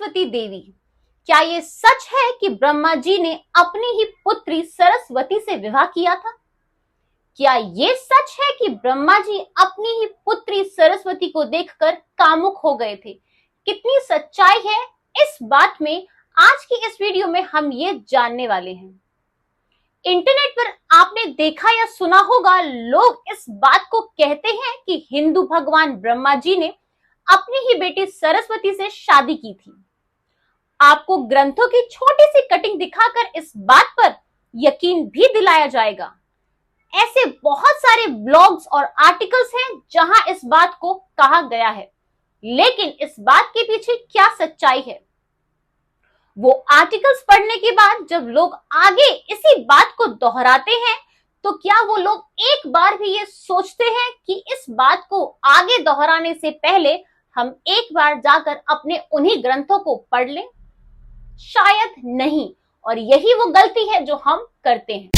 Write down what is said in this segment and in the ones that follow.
सरस्वती देवी। क्या ये सच है कि ब्रह्मा जी ने अपनी ही पुत्री सरस्वती से विवाह किया था? क्या ये सच है कि ब्रह्मा जी अपनी ही पुत्री सरस्वती को देखकर कामुक हो गए थे? कितनी सच्चाई है इस बात में आज की इस वीडियो में हम ये जानने वाले हैं। इंटरनेट पर आपने देखा या सुना होगा, लोग इस बात को कहते हैं कि हिंदू भगवान ब्रह्मा जी ने अपनी ही बेटी सरस्वती से शादी की थी। आपको ग्रंथों की छोटी सी कटिंग दिखाकर इस बात पर यकीन भी दिलाया जाएगा। ऐसे बहुत सारे ब्लॉग्स और आर्टिकल्स हैं जहां इस बात को कहा गया है, लेकिन इस बात के पीछे क्या सच्चाई है? वो आर्टिकल्स पढ़ने के बाद जब लोग आगे इसी बात को दोहराते हैं, तो क्या वो लोग एक बार भी ये सोचते हैं कि इस बात को आगे दोहराने से पहले हम एक बार जाकर अपने उन्हीं ग्रंथों को पढ़ लें? शायद नहीं, और यही वो गलती है जो हम करते हैं।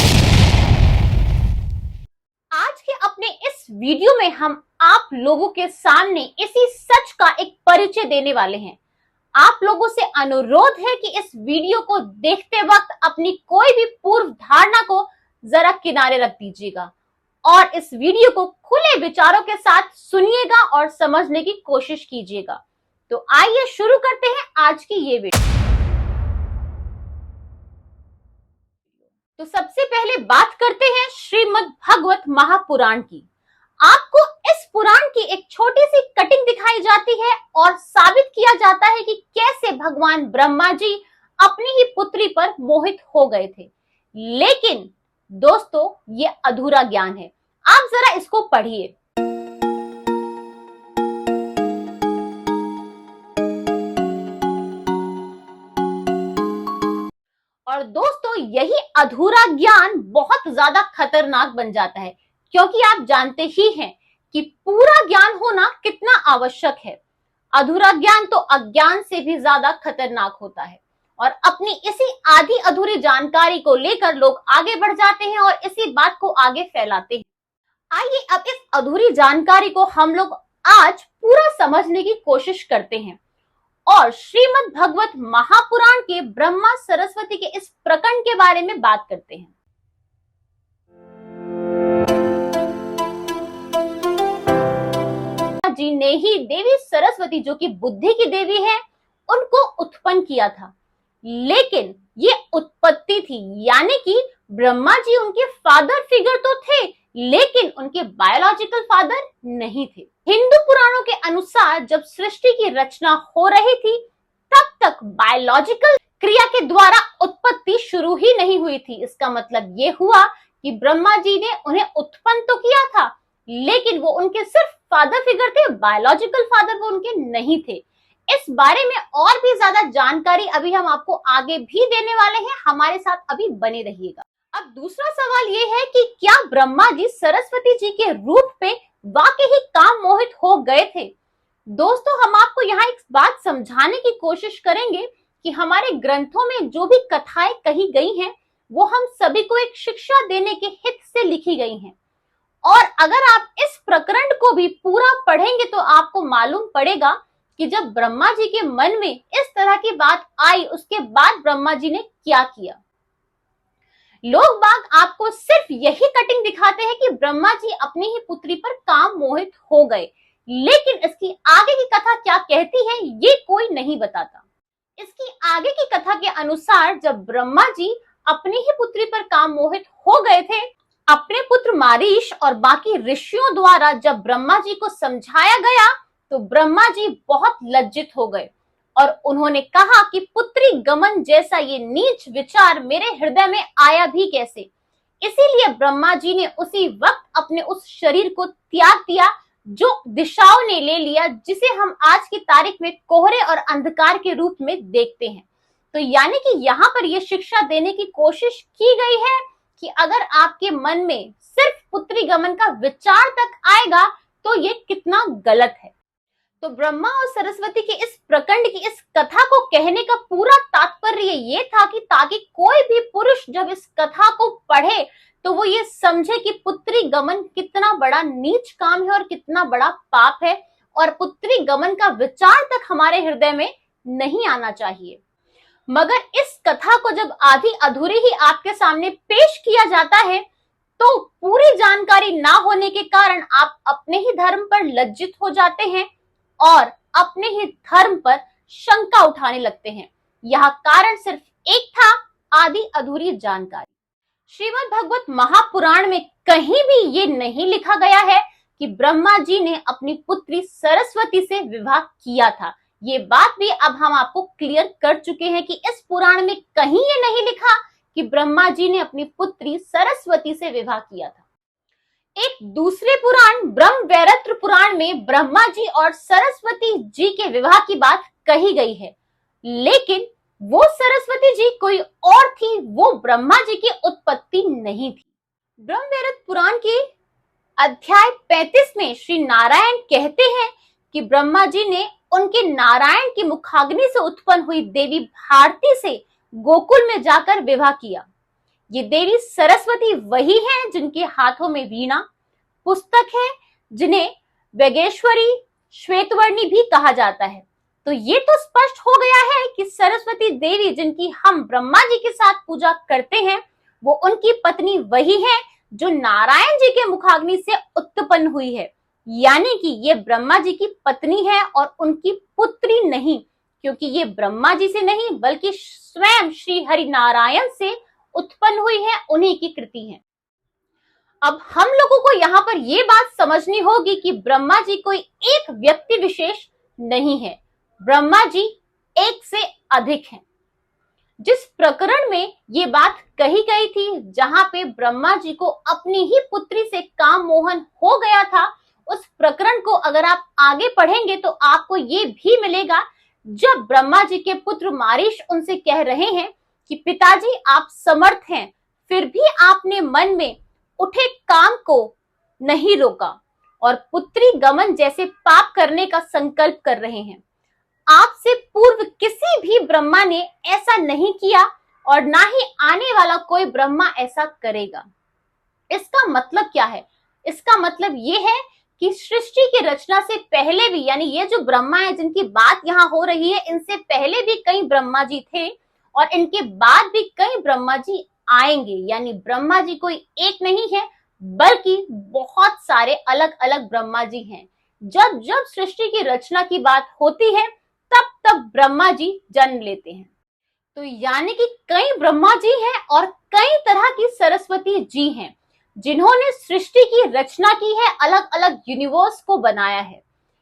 आज के अपने इस वीडियो में हम आप लोगों के सामने इसी सच का एक परिचय देने वाले हैं। आप लोगों से अनुरोध है कि इस वीडियो को देखते वक्त अपनी कोई भी पूर्व धारणा को जरा किनारे रख दीजिएगा और इस वीडियो को खुले विचारों के साथ सुनिएगा और समझने की कोशिश कीजिएगा। तो आइए शुरू करते हैं आज की ये वीडियो। तो सबसे पहले बात करते हैं श्रीमद् भागवत महापुराण की। आपको इस पुराण की एक छोटी सी कटिंग दिखाई जाती है और साबित किया जाता है कि कैसे भगवान ब्रह्मा जी अपनी ही पुत्री पर मोहित हो गए थे। लेकिन दोस्तों, ये अधूरा ज्ञान है। आप जरा इसको पढ़िए। और दोस्तों, यही अधूरा ज्ञान बहुत ज्यादा खतरनाक बन जाता है, क्योंकि आप जानते ही हैं कि पूरा ज्ञान होना कितना आवश्यक है। अधूरा ज्ञान तो अज्ञान से भी ज्यादा खतरनाक होता है और अपनी इसी आधी अधूरी जानकारी को लेकर लोग आगे बढ़ जाते हैं और इसी बात को आगे फैलाते हैं। आइए अब इस अधूरी जानकारी को हम लोग आज पूरा समझने की कोशिश करते हैं और श्रीमद् भागवत महापुराण के ब्रह्मा सरस्वती के इस प्रकरण के बारे में बात करते हैं। जी ने ही देवी सरस्वती, जो कि बुद्धि की देवी है, उनको उत्पन्न किया था। लेकिन ये उत्पत्ति थी, यानी कि ब्रह्मा जी उनके फादर फिगर तो थे, लेकिन उनके बायोलॉजिकल फादर नहीं थे। हिंदू पुराणों के अनुसार जब सृष्टि की रचना हो रही थी, तब तक बायोलॉजिकल क्रिया के द्वारा उत्पत्ति शुरू ही नहीं हुई थी। इसका मतलब ये हुआ कि ब्रह्मा जी ने उन्हें उत्पन्न तो किया था, लेकिन वो उनके सिर्फ फादर फिगर थे, बायोलॉजिकल फादर वो उनके नहीं थे। इस बारे में और भी ज्यादा जानकारी अभी हम आपको आगे भी देने वाले हैं। हमारे साथ अभी बने रहिएगा। अब दूसरा सवाल ये है कि क्या ब्रह्मा जी सरस्वती जी के रूप पे वाकई ही काम मोहित हो गए थे? दोस्तों, हम आपको यहाँ एक बात समझाने की कोशिश करेंगे कि हमारे ग्रंथों में जो भी कथाएं कही गई हैं, वो हम सभी को एक शिक्षा देने के हित से लिखी गई हैं। और अगर आप इस प्रकरण को भी पूरा पढ़ेंगे तो आपको मालूम पड़ेगा कि जब ब्रह्मा जी के मन में इस तरह की बात आई, उसके बाद ब्रह्मा जी ने क्या किया। लोग बाग आपको सिर्फ यही कटिंग दिखाते हैं कि ब्रह्मा जी अपनी ही पुत्री पर काम मोहित हो गए, लेकिन इसकी आगे की कथा क्या कहती है ये कोई नहीं बताता। इसकी आगे की कथा के अनुसार जब ब्रह्मा जी अपनी ही पुत्री पर काम मोहित हो गए थे, अपने पुत्र मारीश और बाकी ऋषियों द्वारा जब ब्रह्मा जी को समझाया गया, तो ब्रह्मा जी बहुत लज्जित हो गए और उन्होंने कहा कि पुत्री गमन जैसा ये नीच विचार मेरे हृदय में आया भी कैसे। इसीलिए ब्रह्मा जी ने उसी वक्त अपने उस शरीर को त्याग दिया जो दिशाओं ने ले लिया, जिसे हम आज की तारीख में कोहरे और अंधकार के रूप में देखते हैं। तो यानी कि यहाँ पर यह शिक्षा देने की कोशिश की गई है कि अगर आपके मन में सिर्फ पुत्री गमन का विचार तक आएगा तो ये कितना गलत है। तो ब्रह्मा और सरस्वती के इस प्रकरण की इस कथा को कहने का पूरा तात्पर्य ये था कि ताकि कोई भी पुरुष जब इस कथा को पढ़े तो वो ये समझे कि पुत्री गमन कितना बड़ा नीच काम है और कितना बड़ा पाप है, और पुत्री गमन का विचार तक हमारे हृदय में नहीं आना चाहिए। मगर इस कथा को जब आधी अधूरी ही आपके सामने पेश किया जाता है तो पूरी जानकारी ना होने के कारण आप अपने ही धर्म पर लज्जित हो जाते हैं और अपने ही धर्म पर शंका उठाने लगते हैं। यह कारण सिर्फ एक था, आधी अधूरी जानकारी। श्रीमद् भागवत महापुराण में कहीं भी ये नहीं लिखा गया है कि ब्रह्मा जी ने अपनी पुत्री सरस्वती से विवाह किया था। ये बात भी अब हम आपको क्लियर कर चुके हैं कि इस पुराण में कहीं ये नहीं लिखा कि ब्रह्मा जी ने अपनी पुत्री सरस्वती से विवाह किया था। एक दूसरे पुराण ब्रह्मवैवर्त पुराण में ब्रह्मा जी और सरस्वती जी के विवाह की बात कही गई है, लेकिन वो सरस्वती जी कोई और थी, वो ब्रह्मा जी की उत्पत्ति नहीं थी। ब्रह्मवैवर्त पुराण के अध्याय 35 में श्री नारायण कहते हैं कि ब्रह्मा जी ने उनके नारायण की मुखाग्नि से उत्पन्न हुई देवी भारती से गोकुल में जाकर विवाह किया। ये देवी सरस्वती वही हैं जिनके हाथों में वीणा पुस्तक है, जिन्हें वेगेश्वरी श्वेतवर्णी भी कहा जाता है। तो ये तो स्पष्ट हो गया है कि सरस्वती देवी जिनकी हम ब्रह्मा जी के साथ पूजा करते हैं वो उनकी पत्नी वही है जो नारायण जी के मुखाग्नि से उत्पन्न हुई है, यानी कि ये ब्रह्मा जी की पत्नी है और उनकी पुत्री नहीं, क्योंकि ये ब्रह्मा जी से नहीं बल्कि स्वयं श्री हरि नारायण से उत्पन्न हुई है, उन्हीं की कृति है। अब हम लोगों को यहाँ पर ये बात समझनी होगी कि ब्रह्मा जी कोई एक व्यक्ति विशेष नहीं है, ब्रह्मा जी एक से अधिक हैं। जिस प्रकरण में ये बात कही गई थी, जहां पे ब्रह्मा जी को अपनी ही पुत्री से काम मोहन हो गया था, उस प्रकरण को अगर आप आगे पढ़ेंगे तो आपको ये भी मिलेगा जब ब्रह्मा जी के पुत्र मारीश उनसे कह रहे हैं कि पिताजी आप समर्थ हैं, फिर भी आपने मन में उठे काम को नहीं रोका और पुत्री गमन जैसे पाप करने का संकल्प कर रहे हैं। आपसे पूर्व किसी भी ब्रह्मा ने ऐसा नहीं किया और ना ही आने वाला कोई ब्रह्मा ऐसा करेगा। इसका मतलब क्या है? इसका मतलब ये है कि सृष्टि की रचना से पहले भी, यानी ये जो ब्रह्मा है जिनकी बात यहाँ हो रही है, इनसे पहले भी कई ब्रह्मा जी थे और इनके बाद भी कई ब्रह्मा जी आएंगे। यानी ब्रह्मा जी कोई एक नहीं है बल्कि बहुत सारे अलग अलग ब्रह्मा जी हैं। जब जब सृष्टि की रचना की बात होती है तब तब ब्रह्मा जी जन्म लेते हैं। तो यानी कि कई ब्रह्मा जी हैं और कई तरह की सरस्वती जी हैं जिन्होंने सृष्टि की रचना की है, अलग अलग यूनिवर्स को बनाया है।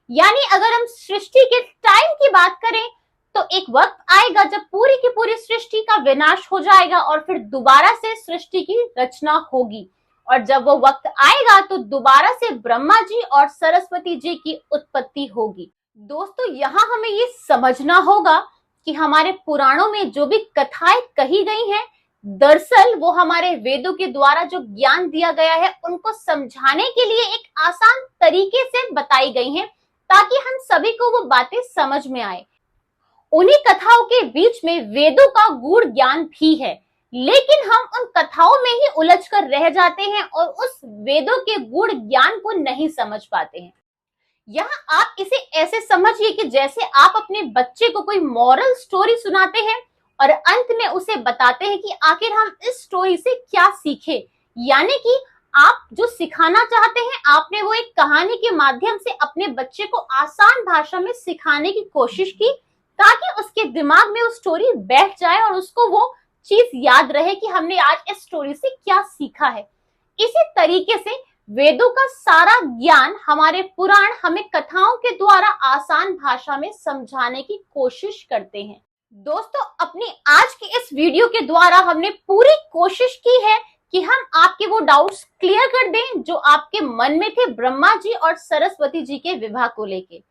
यानी अगर हम सृष्टि के टाइम की बात करें तो एक वक्त आएगा जब पूरी की पूरी सृष्टि का विनाश हो जाएगा और फिर दोबारा से सृष्टि की रचना होगी, और जब वो वक्त आएगा तो दोबारा से ब्रह्मा जी और सरस्वती जी की उत्पत्ति होगी। दोस्तों, यहाँ हमें ये समझना होगा कि हमारे पुराणों में जो भी कथाएं कही गई हैं, दरअसल वो हमारे वेदों के द्वारा जो ज्ञान दिया गया है उनको समझाने के लिए एक आसान तरीके से बताई गई हैं ताकि हम सभी को वो बातें समझ में आए। उन्हीं कथाओं के बीच में वेदों का गूढ़ ज्ञान भी है, लेकिन हम उन कथाओं में ही उलझ कर रह जाते हैं और उस वेदों के गूढ़ ज्ञान को नहीं समझ पाते हैं। यहाँ आप इसे ऐसे समझिए कि जैसे आप अपने बच्चे को कोई मॉरल स्टोरी सुनाते हैं और अंत में उसे बताते हैं कि आखिर हम इस स्टोरी से क्या सीखे। यानी कि आप जो सिखाना चाहते हैं आपने वो एक कहानी के माध्यम से अपने बच्चे को आसान भाषा में सिखाने की कोशिश की ताकि उसके दिमाग में वो स्टोरी बैठ जाए और उसको वो चीज याद रहे कि हमने आज इस स्टोरी से क्या सीखा है। इसी तरीके से वेदों का सारा ज्ञान हमारे पुराण हमें कथाओं के द्वारा आसान भाषा में समझाने की कोशिश करते हैं। दोस्तों, अपनी आज की इस वीडियो के द्वारा हमने पूरी कोशिश की है कि हम आपके वो डाउट्स क्लियर कर दें जो आपके मन में थे ब्रह्मा जी और सरस्वती जी के विवाह को लेके।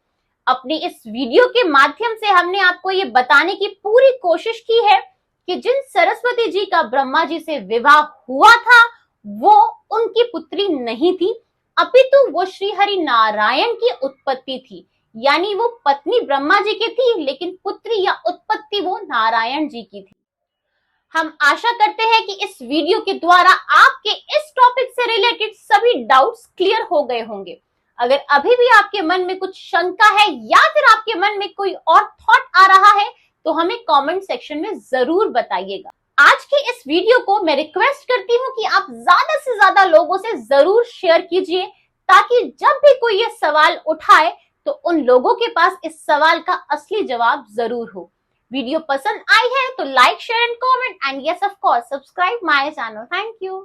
अपनी इस वीडियो के माध्यम से हमने आपको ये बताने की पूरी कोशिश की है कि जिन सरस्वती जी का ब्रह्मा जी से विवाह हुआ था वो उनकी पुत्री नहीं थी, अपितु वो श्री हरि नारायण की उत्पत्ति थी। यानी वो पत्नी ब्रह्मा जी की थी लेकिन पुत्री या उत्पत्ति वो नारायण जी की थी। हम आशा करते हैं कि इस वीडियो के द्वारा आपके इस टॉपिक से रिलेटेड सभी डाउट्स क्लियर हो गए होंगे। अगर अभी भी आपके मन में कुछ शंका है या फिर आपके मन में कोई और थॉट आ रहा है तो हमें कमेंट सेक्शन में जरूर बताइएगा। आज के इस वीडियो को मैं रिक्वेस्ट करती हूँ कि आप ज्यादा से ज्यादा लोगों से जरूर शेयर कीजिए, ताकि जब भी कोई ये सवाल उठाए तो उन लोगों के पास इस सवाल का असली जवाब जरूर हो। वीडियो पसंद आई है तो like, share and comment, and yes of course subscribe my channel. Thank you.